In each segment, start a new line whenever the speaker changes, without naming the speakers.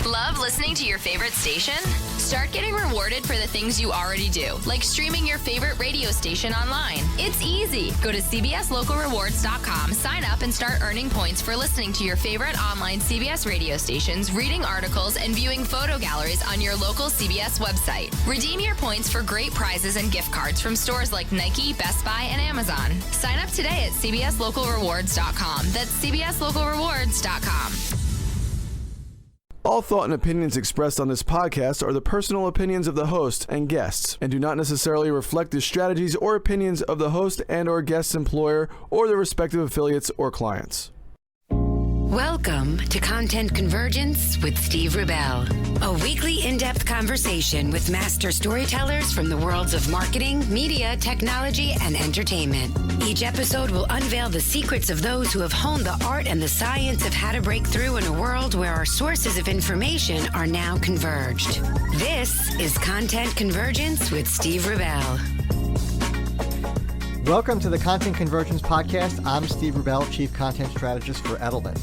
Love listening to your favorite station? Start getting rewarded for the things you already do, like streaming your favorite radio station online. It's easy. Go to cbslocalrewards.com, sign up, and start earning points for listening to your favorite online CBS radio stations, reading articles, and viewing photo galleries on your local CBS website. Redeem your points for great prizes and gift cards from stores like Nike, Best Buy, and Amazon. Sign up today at cbslocalrewards.com. That's cbslocalrewards.com.
All thought and opinions expressed on this podcast are the personal opinions of the host and guests and do not necessarily reflect the strategies or opinions of the host and or guest's employer or their respective affiliates or clients.
Welcome to Content Convergence with Steve Rubel, a weekly in-depth conversation with master storytellers from the worlds of marketing, media, technology, and entertainment. Each episode will unveil the secrets of those who have honed the art and the science of how to break through in a world where our sources of information are now converged. This is Content Convergence with Steve Rubel.
Welcome to the Content Convergence podcast. I'm Steve Rubel, Chief Content Strategist for Edelman.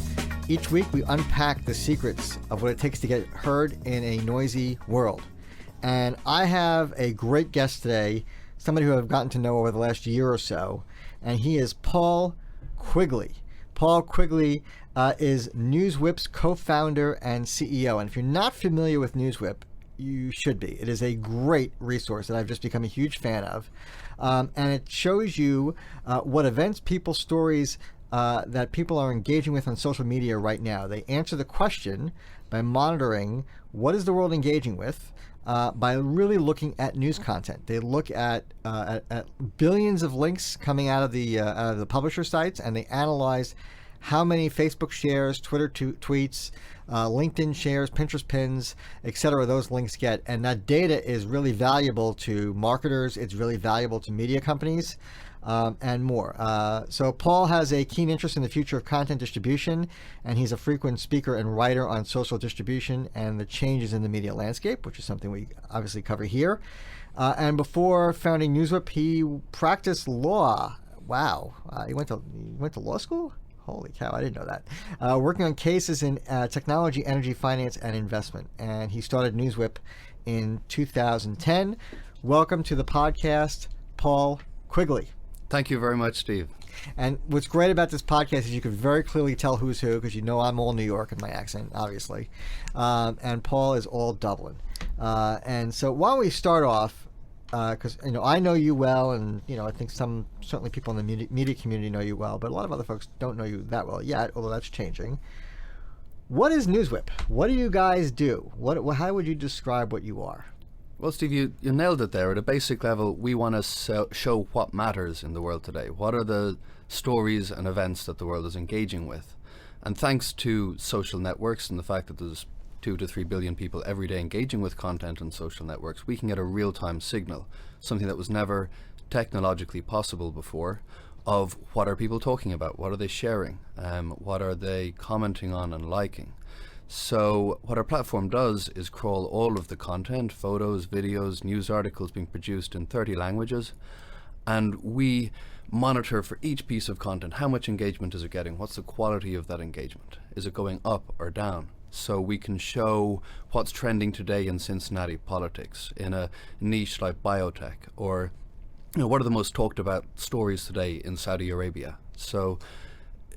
Each week, we unpack the secrets of what it takes to get heard in a noisy world. And I have a great guest today, somebody who I've gotten to know over the last year or so, and he is Paul Quigley. Paul Quigley is NewsWhip's co-founder and CEO. And if you're not familiar with NewsWhip, you should be. It is a great resource that I've just become a huge fan of. And it shows you what events, people, stories that people are engaging with on social media right now. They answer the question by monitoring what is the world engaging with by really looking at news content. They look at billions of links coming out of the publisher sites, and they analyze how many Facebook shares, Twitter tweets, LinkedIn shares, Pinterest pins, etc. those links get. And that data is really valuable to marketers. It's really valuable to media companies and more. So Paul has a keen interest in the future of content distribution, and he's a frequent speaker and writer on social distribution and the changes in the media landscape, which is something we obviously cover here. And before founding NewsWhip, he practiced law. Wow. He went to law school? Holy cow, I didn't know that. Working on cases in technology, energy, finance, and investment. And he started NewsWhip in 2010. Welcome to the podcast, Paul Quigley.
Thank you very much, Steve.
And what's great about this podcast is you can very clearly tell who's who, because you know I'm all New York in my accent, obviously. And Paul is all Dublin. And so why don't we start off, because I know you well, and I think certainly people in the media community know you well, but a lot of other folks don't know you that well yet, although that's changing. What is NewsWhip? What do you guys do? How would you describe what you are?
Well, Steve, you nailed it there. At a basic level, we want to show what matters in the world today. What are the stories and events that the world is engaging with? And thanks to social networks and the fact that there's 2 to 3 billion people every day engaging with content on social networks, we can get a real-time signal, something that was never technologically possible before, of what are people talking about, what are they sharing, what are they commenting on and liking. So what our platform does is crawl all of the content, photos, videos, news articles being produced in 30 languages, and we monitor for each piece of content, how much engagement is it getting, what's the quality of that engagement, is it going up or down? So we can show what's trending today in Cincinnati politics, in a niche like biotech, or what are the most talked about stories today in Saudi Arabia. So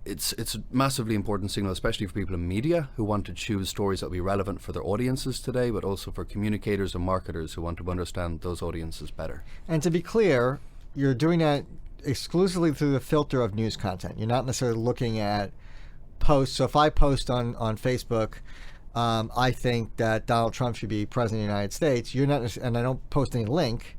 it's a massively important signal, especially for people in media who want to choose stories that will be relevant for their audiences today, but also for communicators and marketers who want to understand those audiences better. And
to be clear, you're doing that exclusively through the filter of news content. You're not necessarily looking at posts. So if I post on Facebook, I think that Donald Trump should be president of the United States, you're not, and I don't post any link,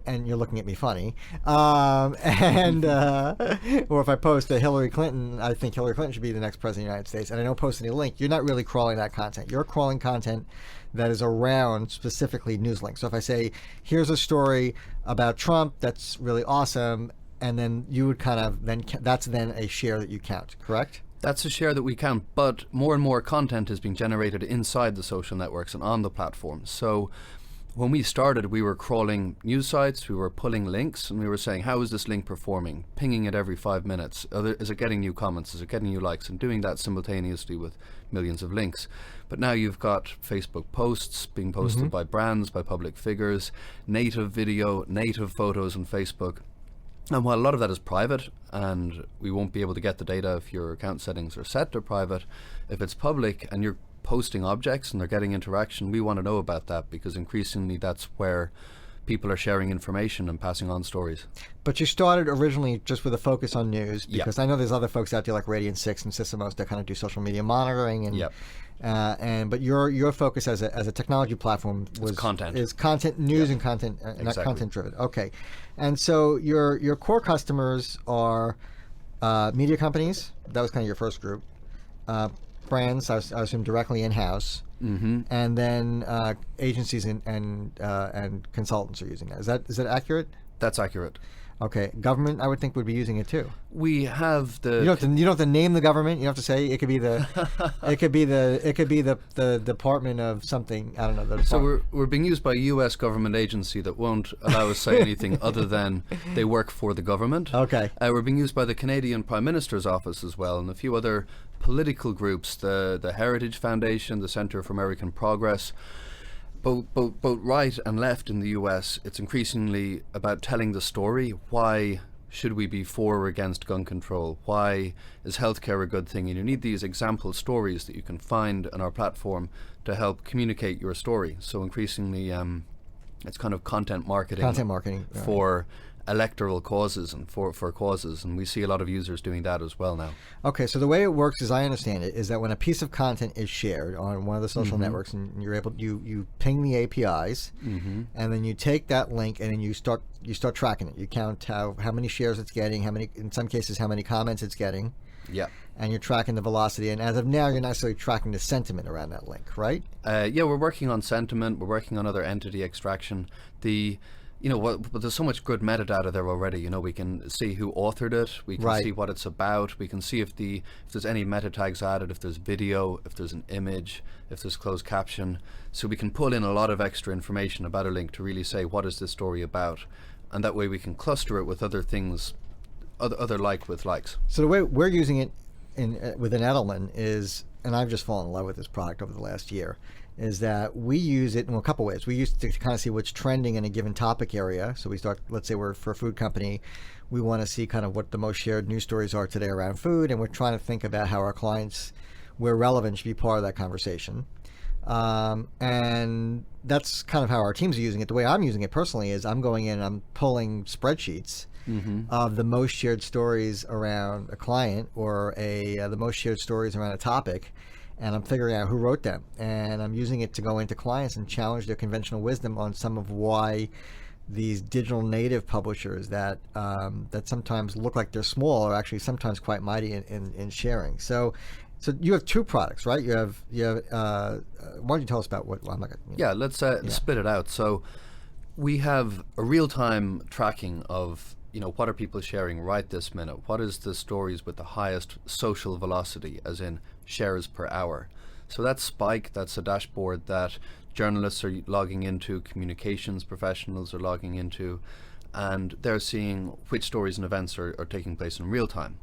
and you're looking at me funny, or if I post that Hillary Clinton, I think Hillary Clinton should be the next president of the United States, and I don't post any link, you're not really crawling that content. You're crawling content that is around specifically news links. So if I say, here's a story about Trump that's really awesome, and then you would that's then a share that you count, correct?
That's a share that we count, but more and more content is being generated inside the social networks and on the platform. So when we started, we were crawling news sites, we were pulling links, and we were saying, how is this link performing? Pinging it every 5 minutes. Is it getting new comments? Is it getting new likes? And doing that simultaneously with millions of links. But now you've got Facebook posts being posted by brands, by public figures, native video, native photos on Facebook. And while a lot of that is private, and we won't be able to get the data if your account settings are set to private, if it's public and you're posting objects and they're getting interaction, we want to know about that, because increasingly that's where people are sharing information and passing on stories.
But you started originally just with a focus on news, because I know there's other folks out there like Radiant 6 and Sysomos that kind of do social media monitoring, and but your focus as a technology platform was
content.
Is content, news and content, not content driven. Okay, and so your core customers are media companies. That was kind of your first group. Brands, I assume directly in-house, and then agencies and consultants are using that. Is that accurate?
That's accurate.
Okay, government, I would think, would be using it too.
We have the.
You don't have to name the government. You don't have to say it could be the. it could be the Department of something. I don't know.
So we're being used by a U.S. government agency that won't allow us to say anything other than they work for the government.
Okay.
We're being used by the Canadian Prime Minister's office as well, and a few other political groups, the Heritage Foundation, the Centre for American Progress. Both right and left in the US, it's increasingly about telling the story. Why should we be for or against gun control? Why is healthcare a good thing? And you need these example stories that you can find on our platform to help communicate your story. So increasingly, it's kind of content marketing for electoral causes and for causes, and we see a lot of users doing that as well now.
Okay, so the way it works, as I understand it, is that when a piece of content is shared on one of the social networks, and you're able, you ping the APIs, and then you take that link and then you start tracking it. You count how many shares it's getting, in some cases how many comments it's getting.
Yeah.
And you're tracking the velocity, and as of now, you're not necessarily tracking the sentiment around that link, right?
Yeah, we're working on sentiment. We're working on other entity extraction. But there's so much good metadata there already. We can see who authored it. We can see what it's about. We can see if there's any meta tags added, if there's video, if there's an image, if there's closed caption. So we can pull in a lot of extra information about a link to really say, what is this story about? And that way we can cluster it with other things, other with likes.
So the way we're using it within Edelman is, and I've just fallen in love with this product over the last year, is that we use it in a couple ways. We use it to kind of see what's trending in a given topic area. So we start, let's say we're for a food company, we want to see kind of what the most shared news stories are today around food, and we're trying to think about how our clients, where relevant, should be part of that conversation. And that's kind of how our teams are using it. The way I'm using it personally is I'm going in and I'm pulling spreadsheets of the most shared stories around a client or the most shared stories around a topic, and I'm figuring out who wrote them, and I'm using it to go into clients and challenge their conventional wisdom on some of why these digital native publishers that sometimes look like they're small are actually sometimes quite mighty in sharing. So you have two products, right? You have. Why don't you tell us about what? Well, I'm not gonna,
yeah, let's split it out. So we have a real-time tracking of what are people sharing right this minute. What is the stories with the highest social velocity, as in shares per hour? So that spike, that's a dashboard that journalists are logging into, communications professionals are logging into, and they're seeing which stories and events are taking place in real time.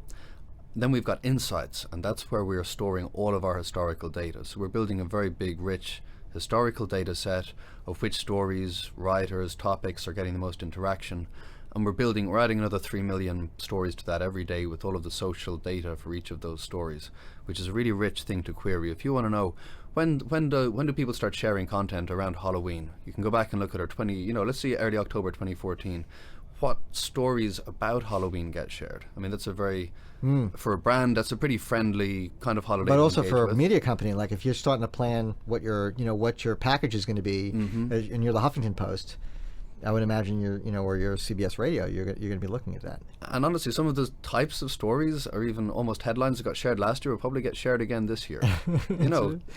Then we've got insights, and that's where we're storing all of our historical data. So we're building a very big, rich historical data set of which stories, writers, topics are getting the most interaction. And we're adding another 3 million stories to that every day with all of the social data for each of those stories, which is a really rich thing to query. If you want to know when do people start sharing content around Halloween, you can go back and look at our let's see early October 2014. What stories about Halloween get shared? I mean, that's a very for a brand, that's a pretty friendly kind of holiday.
But also for a media company, like if you're starting to plan what your package is going to be, and you're the Huffington Post, I would imagine or your CBS Radio, you're going to be looking at that.
And honestly, some of the types of stories, or even almost headlines that got shared last year, will probably get shared again this year.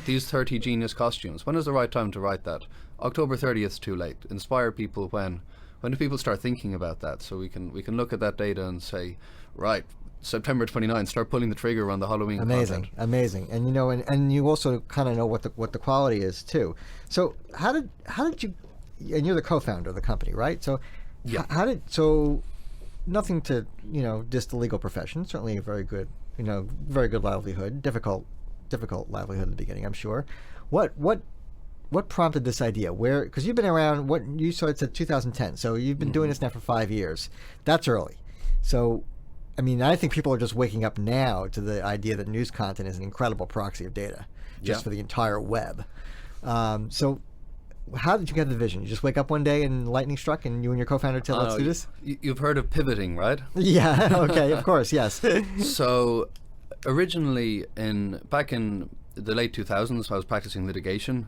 These 30 genius costumes. When is the right time to write that? October 30th is too late. Inspire people when do people start thinking about that? So we can look at that data and say, right, September 29th, start pulling the trigger on the Halloween content.
Amazing. And and you also kind of know what the quality is too. So how did you and you're the co-founder of the company, right? So,
Yeah.
Nothing to diss the legal profession. Certainly a very good livelihood. Difficult livelihood in the beginning, I'm sure. What prompted this idea? Because you've been around. What you said 2010. So you've been doing this now for 5 years. That's early. So, I mean, I think people are just waking up now to the idea that news content is an incredible proxy of data, just for the entire web. So, how did you get the vision? You just wake up one day and lightning struck, and you and your co-founder said, "Let's do this."
You've heard of pivoting, right?
Yeah. Okay. Of course. Yes.
So, originally, back in the late 2000s, I was practicing litigation,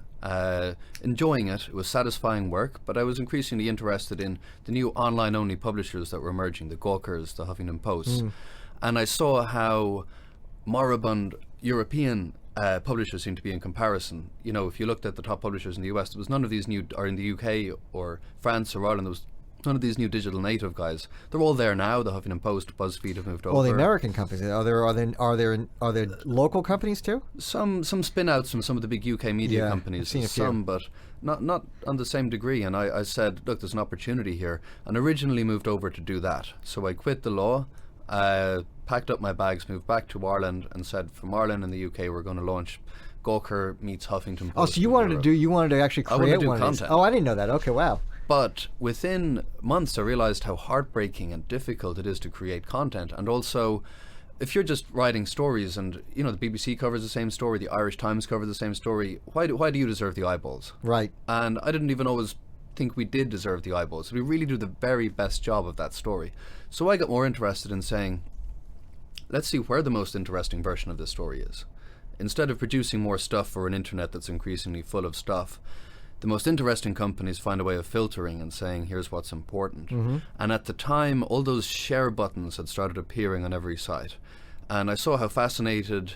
enjoying it. It was satisfying work, but I was increasingly interested in the new online-only publishers that were emerging, the Gawkers, the Huffington Post. And I saw how moribund European publishers seem to be in comparison. If you looked at the top publishers in the US, there was none of these new, or in the UK or France or Ireland, there was none of these new digital native guys. They're all there now. The Huffington Post, BuzzFeed have moved over.
Well, the American companies, are there local companies too?
Some spin-outs from some of the big UK media companies.
I've seen a
some,
few.
but not on the same degree. And I said, look, there's an opportunity here, and originally moved over to do that. So I quit the law, packed up my bags, moved back to Ireland, and said, from Ireland and the UK, we're going to launch Gawker meets Huffington Post.
Oh, so you wanted to actually create one of these? Oh, I didn't know that. Okay, wow.
But within months, I realized how heartbreaking and difficult it is to create content. And also, if you're just writing stories, and the BBC covers the same story, the Irish Times covers the same story, why do you deserve the eyeballs?
Right.
And I didn't even always think we did deserve the eyeballs. We really do the very best job of that story. So I got more interested in saying, let's see where the most interesting version of this story is. Instead of producing more stuff for an internet that's increasingly full of stuff, the most interesting companies find a way of filtering and saying, here's what's important. And at the time, all those share buttons had started appearing on every site. And I saw how fascinated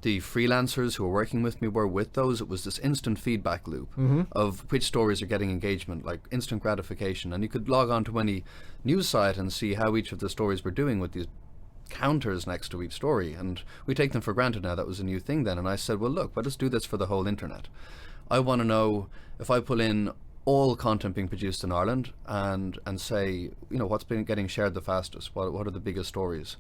the freelancers who were working with me were with those. It was this instant feedback loop of which stories are getting engagement, like instant gratification. And you could log on to any news site and see how each of the stories were doing with these counters next to each story. And we take them for granted now. That was a new thing then. And I said, well, look, let us do this for the whole internet. I want to know, if I pull in all content being produced in Ireland and say, what's been getting shared the fastest, what are the biggest stories?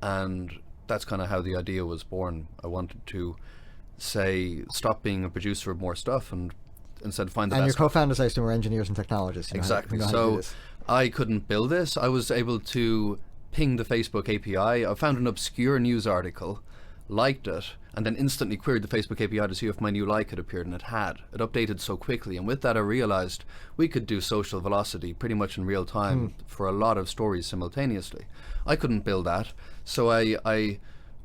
And that's kind of how the idea was born. I wanted to say, stop being a producer of more stuff and instead find the best.
And your co-founders, I assume, were engineers and technologists.
Exactly.
So
I couldn't build this. I was able to ping the Facebook API. I found an obscure news article, liked it, and then instantly queried the Facebook API to see if my new like had appeared, and it had. It updated so quickly, and with that I realized we could do social velocity pretty much in real time for a lot of stories simultaneously. I couldn't build that, so I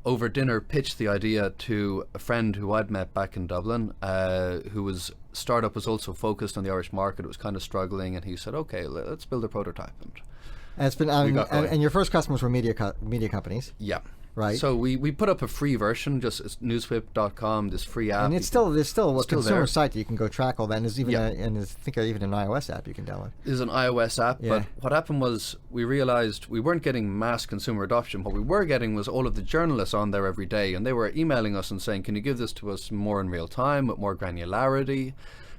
over dinner pitched the idea to a friend who I'd met back in Dublin, startup was also focused on the Irish market. It was kind of struggling, and he said, okay, let's build a prototype.
And it's been and your first customers were media companies.
Yeah.
Right.
So we put up a free version, just NewsWhip.com, this free app.
And there's still a consumer
there.
site that you can go track all that. And there's even I think even an iOS app you can download.
There's an iOS app, but what happened was we realized we weren't getting mass consumer adoption. What we were getting was all of the journalists on there every day, and they were emailing us and saying, can you give this to us more in real time, with more granularity?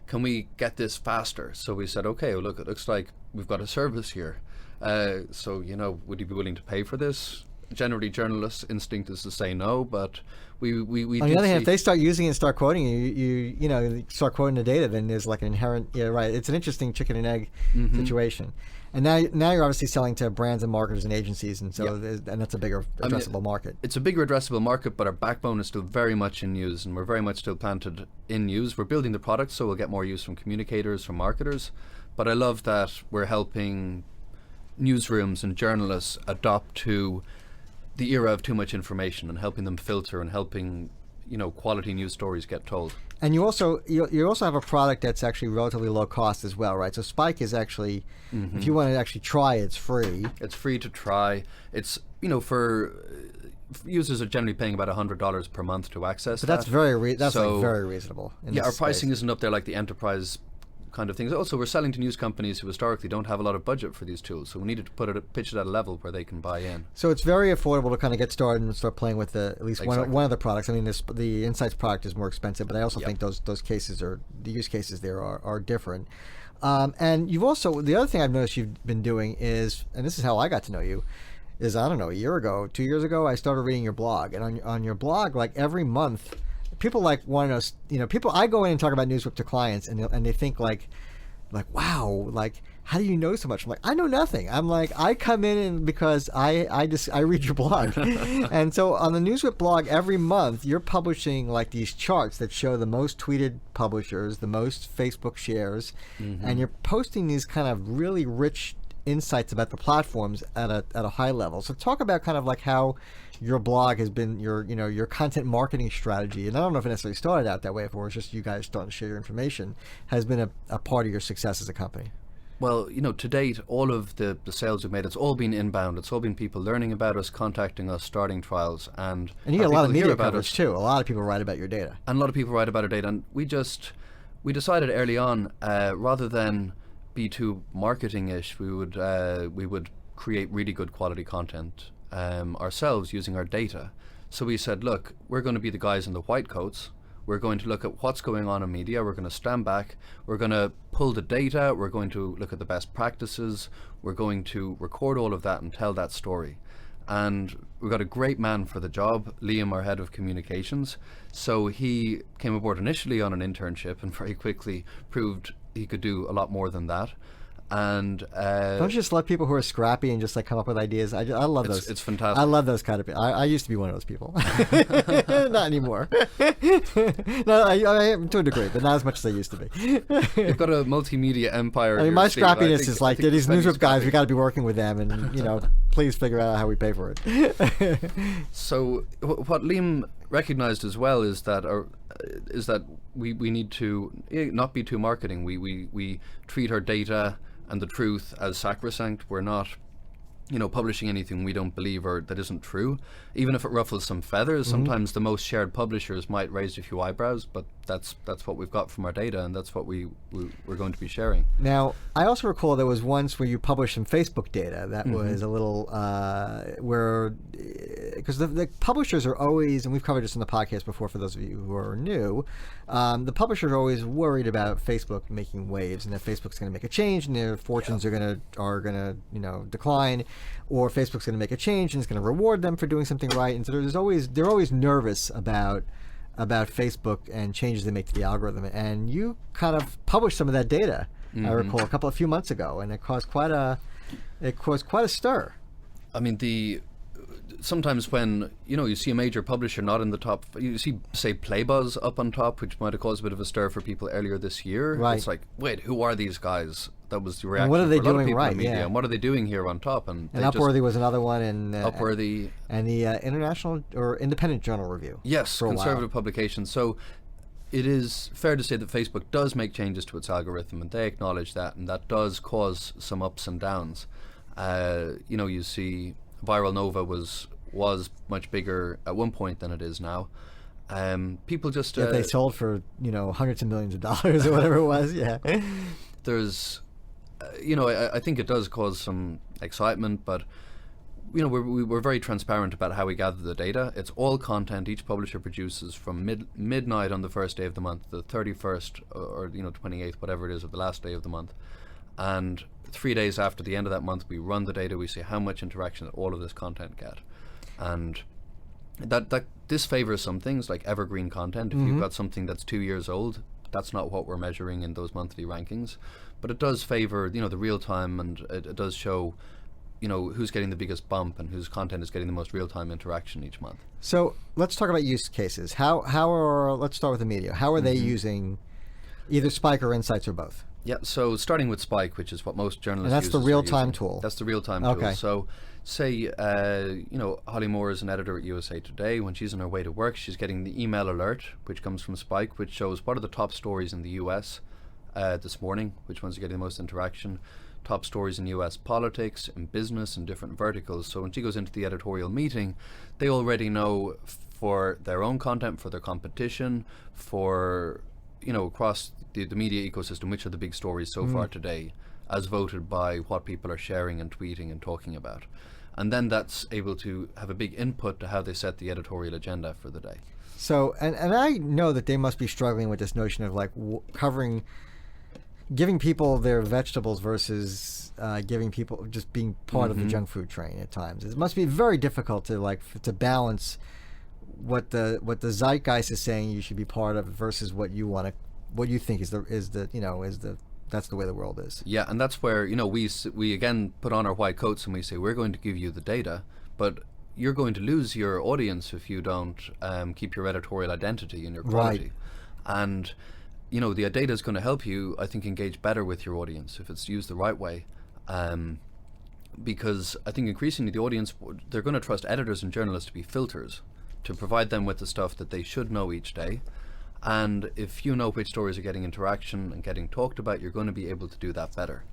Can we get this faster? So we said, okay, well, look, it looks like we've got a service here. So, would you be willing to pay for this? Generally, journalists' instinct is to say no, but we on
the other hand, if they start using it and start quoting you start quoting the data, then there's like an inherent right. It's an interesting chicken and egg situation. And now you're obviously selling to brands and marketers and agencies, and so and that's a bigger addressable market.
It's a bigger addressable market, but our backbone is still very much in news, and we're very much still planted in news. We're building the product, so we'll get more use from communicators, from marketers. But I love that we're helping newsrooms and journalists adopt to the era of too much information and helping them filter and helping quality news stories get told.
And you also have a product that's actually relatively low cost as well, right? So Spike is actually, if you want to actually try, it's free.
It's free to try. It's for users are generally paying about $100 per month to access.
But that's very reasonable.
Our pricing isn't up there like the enterprise kind of things. Also, we're selling to news companies who historically don't have a lot of budget for these tools, so we needed to pitch it at a level where they can buy in.
So it's very affordable to kind of get started and start playing with at least one of the products. I mean, the Insights product is more expensive, but I also think those cases the use cases there are different. And you've also, the other thing I've noticed you've been doing is, and this is how I got to know you, is, I don't know, a year ago, 2 years ago, I started reading your blog. And on your blog, like every month, people like want to know, people, I go in and talk about NewsWhip to clients and they think like, wow, like, how do you know so much? I'm like, I know nothing. I'm like, I come in and because I read your blog. And so on the NewsWhip blog, every month, you're publishing like these charts that show the most tweeted publishers, the most Facebook shares, and you're posting these kind of really rich insights about the platforms at a high level. So talk about kind of like how your blog has been your content marketing strategy, and I don't know if it necessarily started out that way, if it was just you guys starting to share your information, has been a part of your success as a company.
Well, to date, all of the sales we've made, it's all been inbound. It's all been people learning about us, contacting us, starting trials, and
you get a lot of media coverage too. A lot of people write about your data,
and a lot of people write about our data. And we decided early on, rather than be too marketing-ish, we would create really good quality content ourselves using our data. So we said, look, we're going to be the guys in the white coats. We're going to look at what's going on in media. We're going to stand back. We're going to pull the data. We're going to look at the best practices. We're going to record all of that and tell that story. And we've got a great man for the job, Liam, our head of communications. So he came aboard initially on an internship and very quickly proved he could do a lot more than that. And
don't you just love people who are scrappy and just like come up with ideas? I love those.
It's fantastic.
I love those kind of people. I used to be one of those people. Not anymore. No, I am to a degree, but not as much as I used to be.
You've got a multimedia empire.
I mean, my scrappiness is like, these NewsWhip guys, we got to be working with them, and please figure out how we pay for it.
So what Liam recognized as well is that we need to not be too marketing. We treat our data and the truth as sacrosanct. We're not publishing anything we don't believe or that isn't true, even if it ruffles some feathers. Sometimes the most shared publishers might raise a few eyebrows, but that's what we've got from our data, and that's what we're going to be sharing.
Now, I also recall there was once where you published some Facebook data that was a little because the publishers are always, and we've covered this in the podcast before for those of you who are new, the publishers are always worried about Facebook making waves and that Facebook's going to make a change and their fortunes are going to decline, or Facebook's going to make a change and it's going to reward them for doing something right. And so they're always nervous about Facebook and changes they make to the algorithm. And you kind of published some of that data, I recall, a few months ago, and it caused quite a stir.
I mean, sometimes when you see a major publisher not in the top, you see, say, Playbuzz up on top, which might have caused a bit of a stir for people earlier this year.
Right.
It's like, wait, who are these guys? That was the reaction.
And what are they
for a lot of
doing
people
right?
in media,
Yeah.
and what are they doing here on top? And
Upworthy was another one, and
Upworthy,
and the International or Independent Journal Review.
Yes,
for a
conservative
while.
publication. So it is fair to say that Facebook does make changes to its algorithm, and they acknowledge that, and that does cause some ups and downs. You see, Viral Nova was much bigger at one point than it is now. People just
they sold for hundreds of millions of dollars or whatever it was. Yeah.
There's I think it does cause some excitement, but we're very transparent about how we gather the data. It's all content each publisher produces from midnight on the first day of the month, the 31st or 28th, whatever it is, of the last day of the month, and 3 days after the end of that month, we run the data. We see how much interaction that all of this content get, and that this favors some things like evergreen content. If you've got something that's 2 years old, that's not what we're measuring in those monthly rankings, but it does favor the real time, and it does show who's getting the biggest bump and whose content is getting the most real time interaction each month.
So let's talk about use cases. Let's start with the media. How are they using either Spike or Insights or both?
Yeah, so starting with Spike, which is what most journalists use.
And that's the real-time tool.
That's the real-time tool. So say, Holly Moore is an editor at USA Today. When she's on her way to work, she's getting the email alert, which comes from Spike, which shows what are the top stories in the US this morning, which ones are getting the most interaction, top stories in US politics, in business, and different verticals. So when she goes into the editorial meeting, they already know for their own content, for their competition, for across the media ecosystem, which are the big stories so far today, as voted by what people are sharing and tweeting and talking about. And then that's able to have a big input to how they set the editorial agenda for the day.
So, and I know that they must be struggling with this notion of like giving people their vegetables versus giving people just being part of the junk food train at times. It must be very difficult to balance what the zeitgeist is saying you should be part of versus what you think is that's the way the world is.
Yeah, and that's where we again put on our white coats and we say we're going to give you the data, but you're going to lose your audience if you don't keep your editorial identity and your quality. Right. And the data is going to help you, I think, engage better with your audience if it's used the right way. Because I think increasingly the audience, they're going to trust editors and journalists to be filters, to provide them with the stuff that they should know each day. And if you know which stories are getting interaction and getting talked about, you're going to be able to do that better.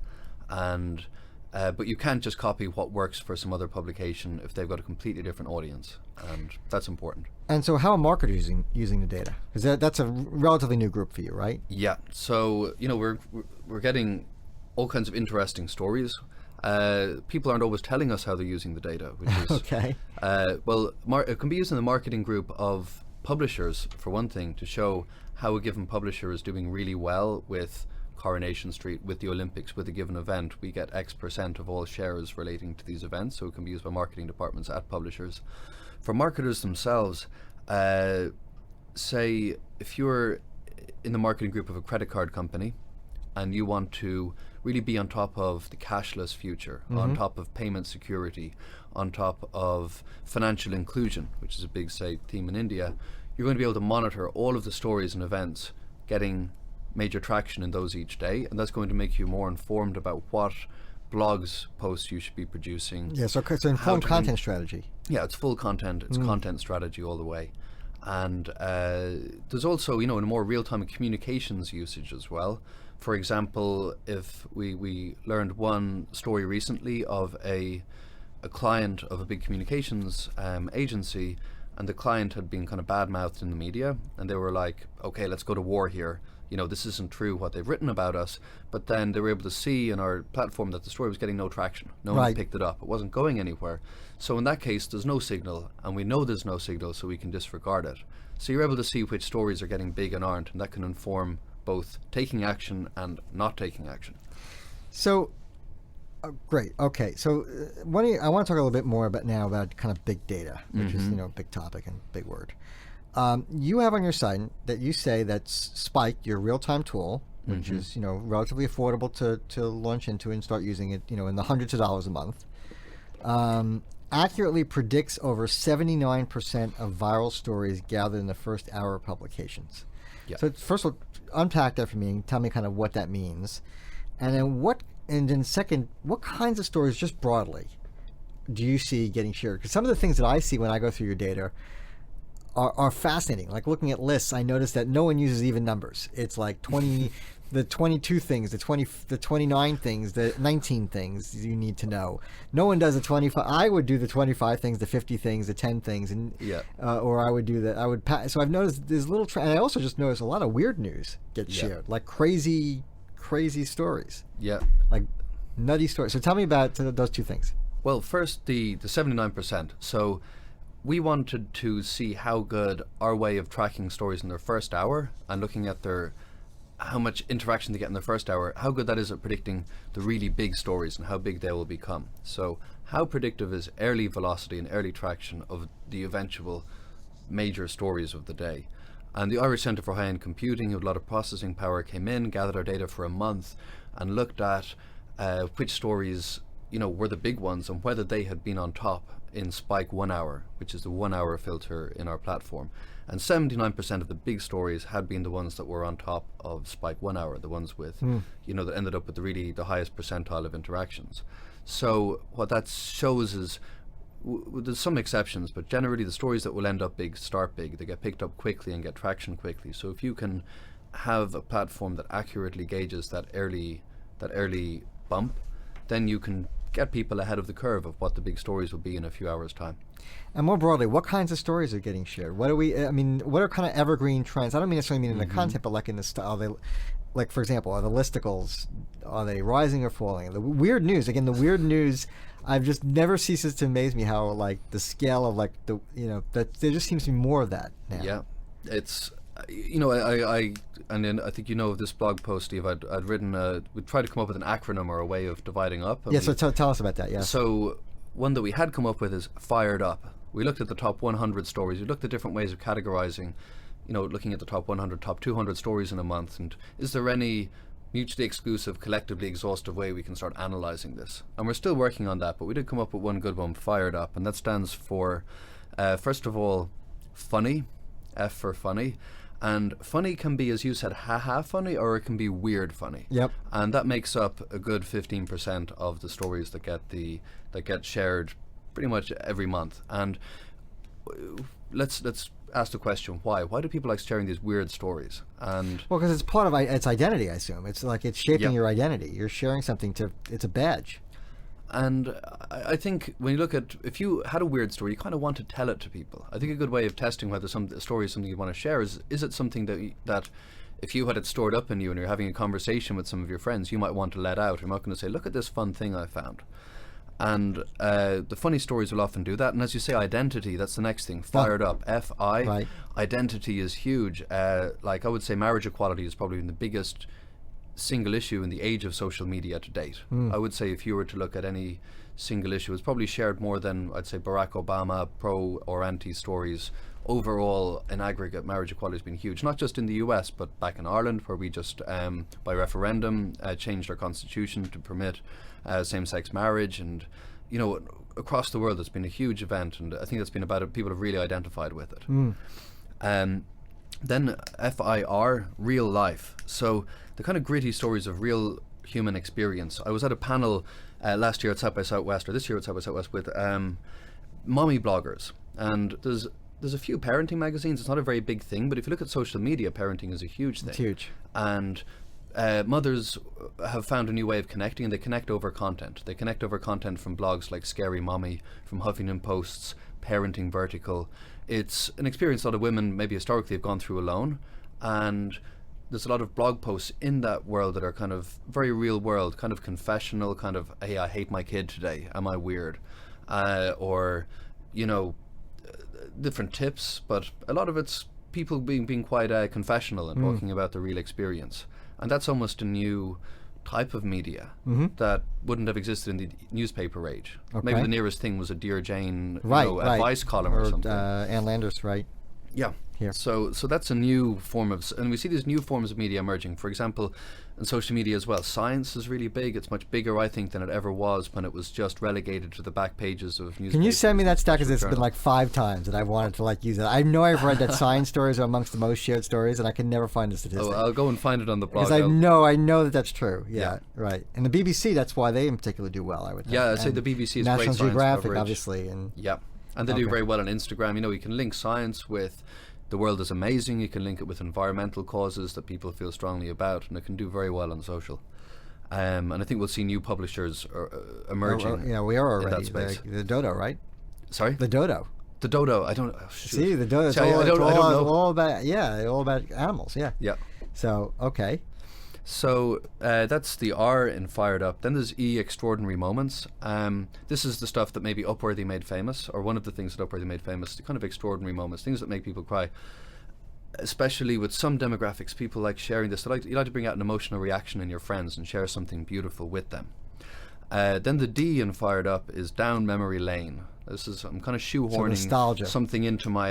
And but you can't just copy what works for some other publication if they've got a completely different audience, and that's important.
And so how are marketers using the data? Because that's a relatively new group for you, right?
Yeah, so we're getting all kinds of interesting stories. People aren't always telling us how they're using the data, which is
okay.
It can be used in the marketing group of publishers, for one thing, to show how a given publisher is doing really well with Coronation Street, with the Olympics, with a given event. We get X% of all shares relating to these events, so it can be used by marketing departments at publishers. For marketers themselves, say if you're in the marketing group of a credit card company and you want to really be on top of the cashless future, on top of payment security, on top of financial inclusion, which is a big, say, theme in India, you're going to be able to monitor all of the stories and events getting major traction in those each day, and that's going to make you more informed about what blogs, posts you should be producing.
Yeah, so it's informed content strategy.
Yeah, it's full content, it's content strategy all the way. And there's also, in a more real-time communications usage as well. For example, if we learned one story recently of a client of a big communications agency, and the client had been kind of bad-mouthed in the media, and they were like, okay, let's go to war here. This isn't true what they've written about us. But then they were able to see in our platform that the story was getting no traction. No one picked it up. It wasn't going anywhere. So in that case, there's no signal, and we know there's no signal, so we can disregard it. So you're able to see which stories are getting big and aren't, and that can inform both taking action and not taking action. So,
great. Okay. So I want to talk a little bit more about kind of big data, which is, big topic and big word. You have on your site that you say that Spike, your real-time tool, which is relatively affordable to launch into and start using it, in the hundreds of dollars a month, accurately predicts over 79% of viral stories gathered in the first hour of publications. Yep. So first of all, unpack that for me and tell me kind of what that means, and then second, what kinds of stories, just broadly, do you see getting shared? Because some of the things that I see when I go through your data are fascinating. Like looking at lists, I noticed that no one uses even numbers. It's like 20, the 22 things, the 29 things, the 19 things you need to know. No one does the 25. I would do the 25 things, the 50 things, the 10 things, and or I would do that. So I've noticed there's little. And I also just noticed a lot of weird news gets shared, like crazy stories.
Yeah,
like nutty stories. So tell me about those two things.
Well, first the 79%. So we wanted to see how good our way of tracking stories in their first hour and looking at how much interaction they get in their first hour, how good that is at predicting the really big stories and how big they will become. So how predictive is early velocity and early traction of the eventual major stories of the day? And the Irish Centre for High-End Computing, who had a lot of processing power, came in, gathered our data for a month and looked at which stories were the big ones and whether they had been on top in Spike 1 hour, which is the 1 hour filter in our platform. And 79% of the big stories had been the ones that were on top of Spike 1 hour, the ones with, that ended up with the highest percentile of interactions. So what that shows is, there's some exceptions, but generally the stories that will end up big start big. They get picked up quickly and get traction quickly. So if you can have a platform that accurately gauges that early bump, then you can get people ahead of the curve of what the big stories will be in a few hours' time.
And more broadly, what kinds of stories are getting shared? What are kind of evergreen trends? I don't necessarily mean in the content, but like in the style. Like, for example, are the listicles, are they rising or falling? The weird news, again, the weird news, I've just never ceases to amaze me how, like, the scale of, like, that there just seems to be more of that now.
Yeah, it's, I think of this blog post, Steve, I'd written, we tried to come up with an acronym or a way of dividing up.
Yeah, so tell us about that, yeah.
So, one that we had come up with is Fired Up. We looked at the top 100 stories, we looked at different ways of categorizing, looking at the top 100, top 200 stories in a month, and is there any mutually exclusive, collectively exhaustive way we can start analyzing this? And we're still working on that, but we did come up with one good one, Fired Up, and that stands for, first of all, funny, F for funny. And funny can be, as you said, ha-ha funny, or it can be weird funny.
Yep.
And that makes up a good 15% of the stories that get shared pretty much every month. And let's ask the question, why? Why do people like sharing these weird stories? And
well, because it's part of its identity, I assume. It's like it's shaping
Yep.
your identity. You're sharing something it's a badge.
And I think when you look at, if you had a weird story, you kind of want to tell it to people. I think a good way of testing whether a story is something you want to share is it something that if you had it stored up in you and you're having a conversation with some of your friends, you might want to let out. You're not going to say, look at this fun thing I found. And the funny stories will often do that. And as you say, identity, that's the next thing. Fired Up, F-I.
Right.
Identity is huge. Like I would say marriage equality has probably been the biggest single issue in the age of social media to date. I would say if you were to look at any single issue, it's probably shared more than, I'd say, Barack Obama pro or anti stories. Overall, in aggregate, marriage equality has been huge, not just in the US, but back in Ireland, where we just, by referendum, changed our constitution to permit same-sex marriage. And, across the world, it's been a huge event, and I think that's been about it. People have really identified with it. Then FIR, real life. So the kind of gritty stories of real human experience. I was at a panel last year at South by Southwest, or this year at South by Southwest, with mommy bloggers. And there's a few parenting magazines. It's not a very big thing, but if you look at social media, parenting is a huge thing.
It's huge.
And mothers have found a new way of connecting, and they connect over content. They connect over content from blogs like Scary Mommy, from Huffington Post's Parenting Vertical. It's an experience a lot of women maybe historically have gone through alone, and there's a lot of blog posts in that world that are kind of very real world, kind of confessional, kind of, hey, I hate my kid today, am I weird? Or, different tips, but a lot of it's people being quite confessional and talking about the real experience. And that's almost a new type of media that wouldn't have existed in the newspaper age.
Okay.
Maybe the nearest thing was a Dear Jane
Right.
advice column or something.
Ann Landers, right?
Yeah.
Here.
So that's a new form of, and we see these new forms of media emerging. For example, in social media as well, science is really big. It's much bigger, I think, than it ever was when it was just relegated to the back pages of newspapers.
Can you send me that stat? Because it's been like 5 times that I wanted to use it. I know I've read that science stories are amongst the most shared stories, and I can never find the statistic.
Oh, I'll go and find it on the blog.
Because I know that's true. Yeah, right. And the BBC, that's why they in particular do well, I would think.
Yeah, I'd say the BBC is
National
great science
Geographic,
coverage.
obviously. And
yeah, and they do very well on Instagram. You can link science with the world is amazing. You can link it with environmental causes that people feel strongly about, and it can do very well on social. And I think we'll see new publishers emerging.
We are
in
already.
that space.
The Dodo, right?
Sorry?
The Dodo.
The dodo. I don't. Oh,
See, the dodo. It's
I don't know.
all about all about animals. Yeah.
Yeah.
So okay.
So that's the R in Fired Up. Then there's E, extraordinary moments. This is the stuff that maybe Upworthy made famous, or one of the things that Upworthy made famous, the kind of extraordinary moments, things that make people cry. Especially with some demographics, people like sharing this. You like to bring out an emotional reaction in your friends and share something beautiful with them. Then the D in Fired Up is down memory lane. I'm kind of shoehorning something into my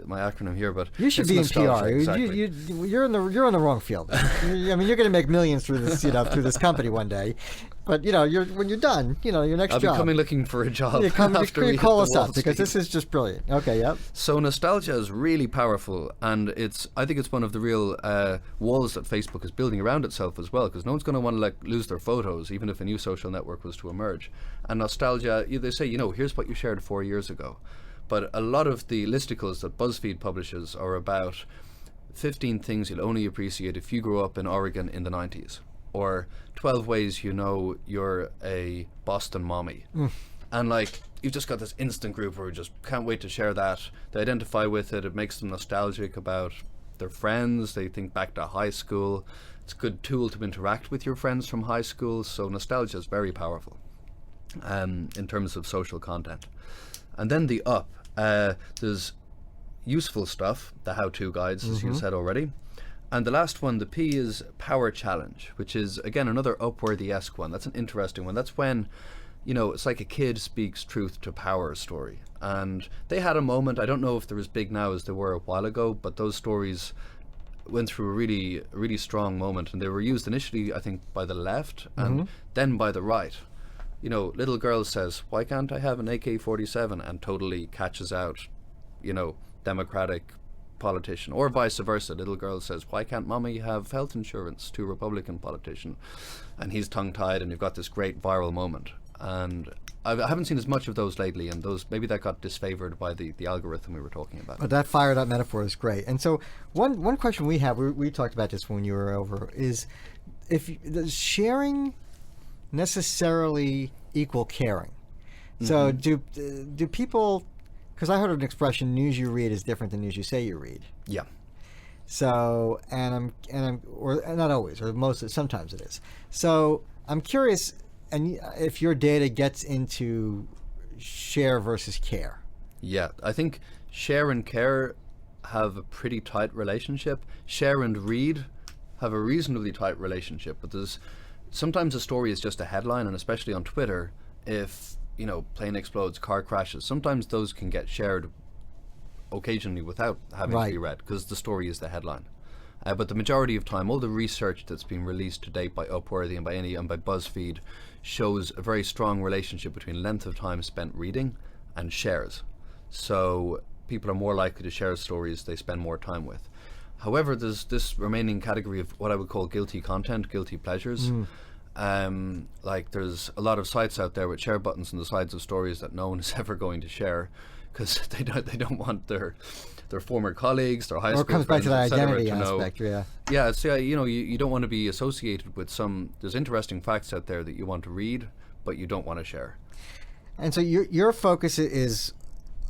my acronym here, but
you should be in PR.
Exactly.
You're in the wrong field. I mean, you're going to make millions through this, through this company one day. But when you're done, your next
I'll
job.
be coming looking for a job.
You call us up because
Steve.
this is just brilliant. Okay, yep.
So nostalgia is really powerful, and I think it's one of the real walls that Facebook is building around itself as well, because no one's going to want to lose their photos, even if a new social network was to emerge. And nostalgia, they say, here's what you shared 4 years ago. But a lot of the listicles that BuzzFeed publishes are about 15 things you'll only appreciate if you grew up in Oregon in the 90s. or 12 ways you know you're a Boston mommy. And like, you've just got this instant group who just can't wait to share that. They identify with it. It makes them nostalgic about their friends. They think back to high school. It's a good tool to interact with your friends from high school. So nostalgia is very powerful in terms of social content. And then the up, there's useful stuff, the how-to guides, as you said already. And the last one, the P, is power challenge, which is, again, another Upworthy-esque one. That's an interesting one. That's when, you know, it's like a kid speaks truth to power story. And they had a moment, I don't know if they're as big now as they were a while ago, but those stories went through a really strong moment. And they were used initially, I think, by the left and then by the right. You know, little girl says, why can't I have an AK-47? And totally catches out, you know, Democratic politician, or vice versa. Little girl says, why can't mommy have health insurance, to a Republican politician? And he's tongue-tied, and you've got this great viral moment. And I haven't seen as much of those lately, and those, maybe that got disfavored by the algorithm we were talking about.
But that fired up metaphor is great. And so one question we have, we talked about this when you were over, is does sharing necessarily equal caring? So do people, because I heard an expression, news you read is different than news you say you read.
Yeah.
So, and I'm, or not always, or sometimes it is. So I'm curious, and if your data gets into share versus care.
Yeah, I think share and care have a pretty tight relationship. Share and read have a reasonably tight relationship, but sometimes a story is just a headline, and especially on Twitter, if, you know, plane explodes, car crashes, sometimes those can get shared occasionally without having to be read, because the story is the headline. But the majority of time, all the research that's been released to date by Upworthy and by BuzzFeed shows a very strong relationship between length of time spent reading and shares. So people are more likely to share stories they spend more time with. However, there's this remaining category of what I would call guilty content, guilty pleasures. Like, there's a lot of sites out there with share buttons on the sides of stories that no one is ever going to share, because they don't want their former colleagues, their high school friends,
or it comes back to that identity
aspect,
yeah.
Yeah, it's, you know, you don't want to be associated with there's interesting facts out there that you want to read, but you don't want to share.
And so your focus is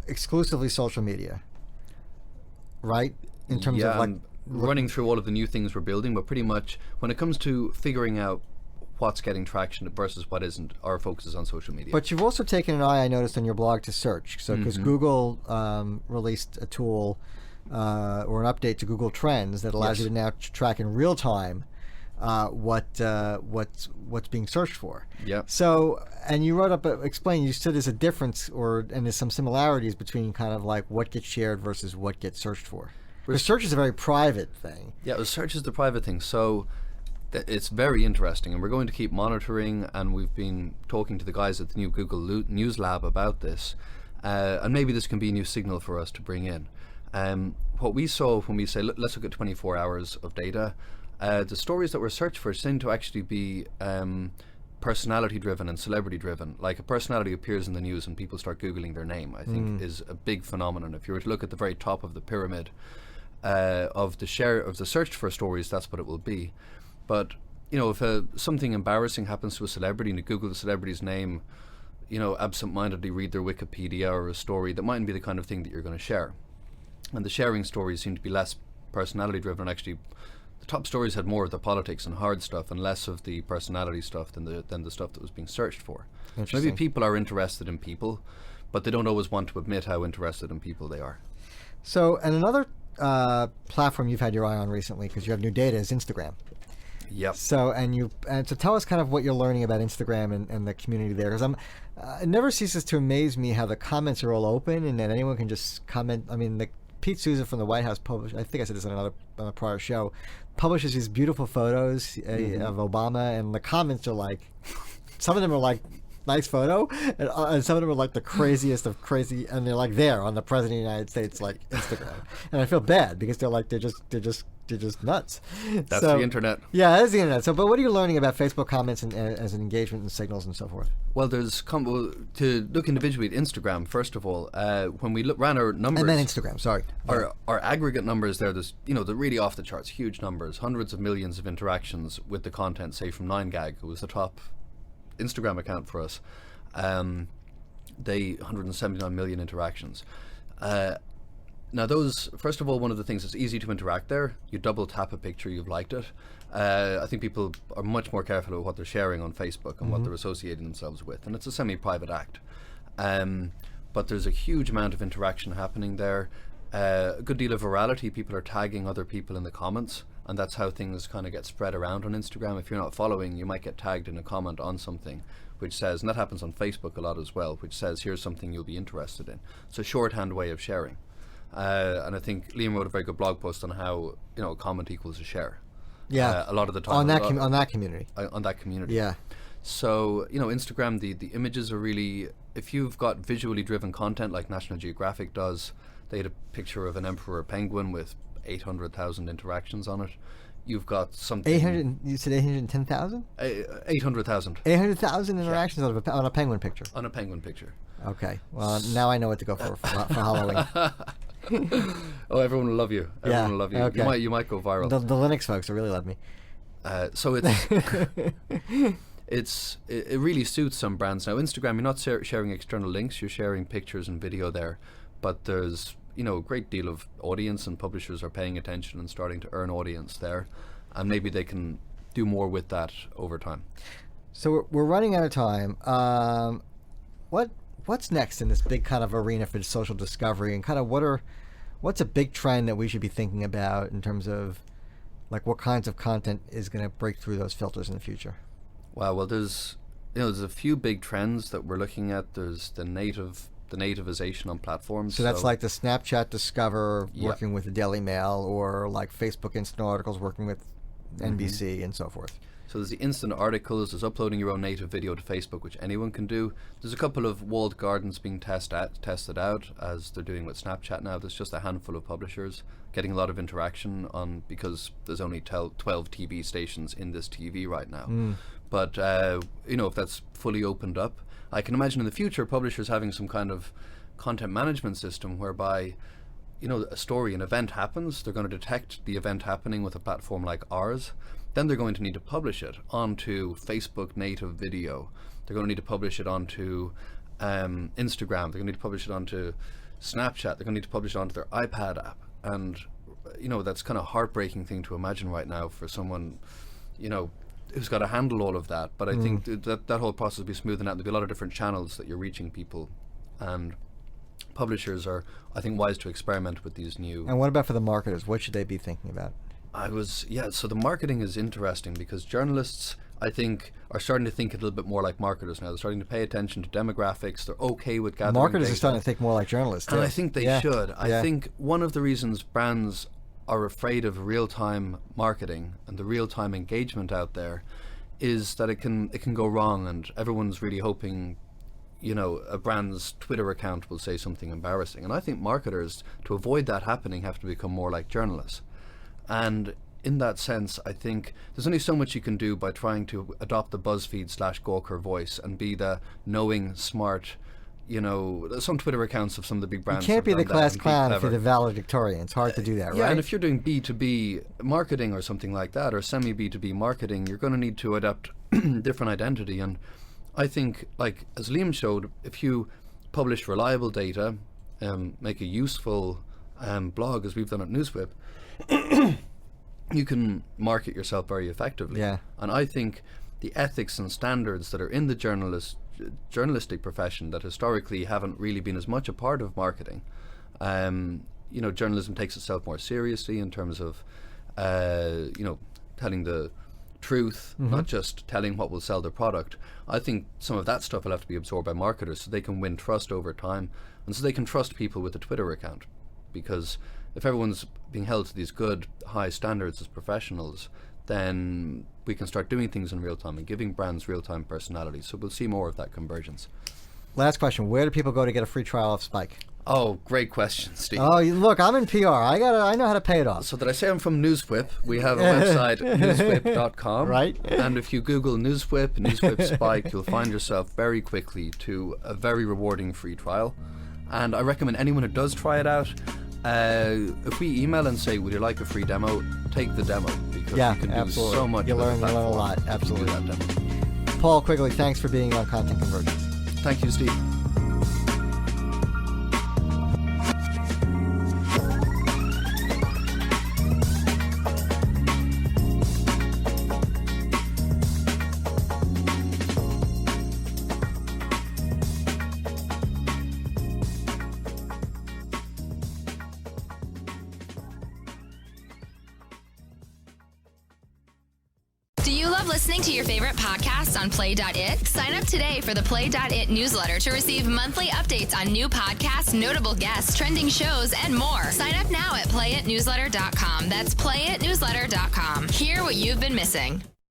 exclusively social media, right? In terms of like
I'm running through all of the new things we're building, but pretty much when it comes to figuring out what's getting traction versus what isn't, our focus is on social media.
But you've also taken an eye, I noticed, on your blog to search. So because Google released a tool or an update to Google Trends that allows you to now track in real time what's being searched for.
Yeah.
So, and you wrote up, explain, you said there's a difference, and there's some similarities between kind of like what gets shared versus what gets searched for. Because search is a very private thing.
Yeah, search is the private thing. So it's very interesting, and we're going to keep monitoring, and we've been talking to the guys at the new Google News Lab about this, and maybe this can be a new signal for us to bring in. What we saw when we say, let's look at 24 hours of data, the stories that were searched for seem to actually be personality driven and celebrity driven. Like, a personality appears in the news and people start Googling their name, I think is a big phenomenon. If you were to look at the very top of the pyramid of the share of the search for stories, that's what it will be. But, you know, if something embarrassing happens to a celebrity and you Google the celebrity's name, you know, absent-mindedly read their Wikipedia or a story, that mightn't be the kind of thing that you're going to share. And the sharing stories seem to be less personality-driven. Actually, the top stories had more of the politics and hard stuff and less of the personality stuff than the stuff that was being searched for. Maybe people are interested in people, but they don't always want to admit how interested in people they are.
So, and another platform you've had your eye on recently, because you have new data, is Instagram.
Yep.
So, and so tell us kind of what you're learning about Instagram and the community there, because it never ceases to amaze me how the comments are all open and that anyone can just comment. I mean, Pete Souza from the White House published, I think I said this on a prior show, publishes these beautiful photos of Obama, and the comments are like, some of them are like nice photo, and some of them are like the craziest of crazy, and they're like there on the President of the United States like Instagram, and I feel bad because they're just nuts.
That's the internet.
Yeah, that's the internet. So, but what are you learning about Facebook comments and as an engagement and signals and so forth?
Well, there's to look individually at Instagram. First of all, when we ran our numbers,
and then Instagram. Sorry,
our aggregate numbers there. There's they're really off the charts, huge numbers, hundreds of millions of interactions with the content. Say from 9gag, who was the top Instagram account for us. They 179 million interactions. Now those, first of all, one of the things that's easy to interact there, you double tap a picture, you've liked it. I think people are much more careful about what they're sharing on Facebook and what they're associating themselves with, and it's a semi-private act. But there's a huge amount of interaction happening there, a good deal of virality. People are tagging other people in the comments, and that's how things kind of get spread around on Instagram. If you're not following, you might get tagged in a comment on something which says, and that happens on Facebook a lot as well, which says, here's something you'll be interested in. It's a shorthand way of sharing. And I think Liam wrote a very good blog post on how a comment equals a share.
Yeah,
a lot of the time
on that community.
On that community.
Yeah.
So Instagram, the images are really, if you've got visually driven content like National Geographic does, they had a picture of an emperor penguin with 800,000 interactions on it. You've got something.
800. You said 810,000.
800,000.
800,000 interactions on a penguin picture.
On a penguin picture.
Okay. Well, now I know what to go for Halloween.
Oh, everyone will love you. Everyone will love you.
Okay.
You might go viral.
The Linux folks will really love me.
So it really suits some brands now. Instagram, you're not sharing external links. You're sharing pictures and video there, but there's a great deal of audience, and publishers are paying attention and starting to earn audience there, and maybe they can do more with that over time.
So we're running out of time. What's next in this big kind of arena for social discovery, and kind of what's a big trend that we should be thinking about in terms of like what kinds of content is going to break through those filters in the future?
Wow, well, there's a few big trends that we're looking at. There's the nativization on platforms.
So that's like the Snapchat Discover working with the Daily Mail, or like Facebook Instant Articles working with NBC and so forth.
So there's the instant articles, there's uploading your own native video to Facebook, which anyone can do. There's a couple of walled gardens being tested out, as they're doing with Snapchat now. There's just a handful of publishers getting a lot of interaction on, because there's only 12 TV stations in this TV right now. But if that's fully opened up, I can imagine in the future publishers having some kind of content management system whereby a story, an event happens, they're going to detect the event happening with a platform like ours. Then they're going to need to publish it onto Facebook native video. They're going to need to publish it onto Instagram. They're going to need to publish it onto Snapchat. They're going to need to publish it onto their iPad app. And, that's kind of heartbreaking thing to imagine right now for someone, who's got to handle all of that. But I think that whole process will be smoothing out. There'll be a lot of different channels that you're reaching people. And publishers are, I think, wise to experiment with these new.
And what about for the marketers? What should they be thinking about?
So the marketing is interesting because journalists, I think, are starting to think a little bit more like marketers now. They're starting to pay attention to demographics. They're okay with gathering
marketers
data.
Are starting to think more like journalists too.
And I think they should. I think one of the reasons brands are afraid of real-time marketing and the real-time engagement out there is that it can go wrong, and everyone's really hoping a brand's Twitter account will say something embarrassing. And I think marketers, to avoid that happening, have to become more like journalists. And in that sense, I think there's only so much you can do by trying to adopt the BuzzFeed/Gawker voice and be the knowing, smart, some Twitter accounts of some of the big brands.
You can't be the class clown if you're the valedictorian. It's hard to do that, right?
Yeah, and if you're doing B2B marketing or something like that, or semi-B2B marketing, you're going to need to adapt different identity. And I think, like as Liam showed, if you publish reliable data, make a useful blog, as we've done at NewsWhip, you can market yourself very effectively.
Yeah.
And I think the ethics and standards that are in the journalistic profession that historically haven't really been as much a part of marketing. Journalism takes itself more seriously in terms of, telling the truth, not just telling what will sell their product. I think some of that stuff will have to be absorbed by marketers so they can win trust over time, and so they can trust people with a Twitter account. Because if everyone's being held to these good, high standards as professionals, then we can start doing things in real time and giving brands real-time personality. So we'll see more of that convergence.
Last question. Where do people go to get a free trial of Spike?
Oh, great question, Steve.
Oh, look, I'm in PR. I know how to pay it off.
So did I say I'm from NewsWhip? We have a website, newswhip.com.
Right.
And if you Google NewsWhip Spike, you'll find yourself very quickly to a very rewarding free trial. And I recommend anyone who does try it out, if we email and say, would you like a free demo, take the demo. Because you can do so much.
You learn a lot. Absolutely. Paul Quigley, thanks for being on Content Convergence.
Thank you, Steve.
Do you love listening to your favorite podcasts on Play.it? Sign up today for the Play.it newsletter to receive monthly updates on new podcasts, notable guests, trending shows, and more. Sign up now at playitnewsletter.com. That's playitnewsletter.com. Hear what you've been missing.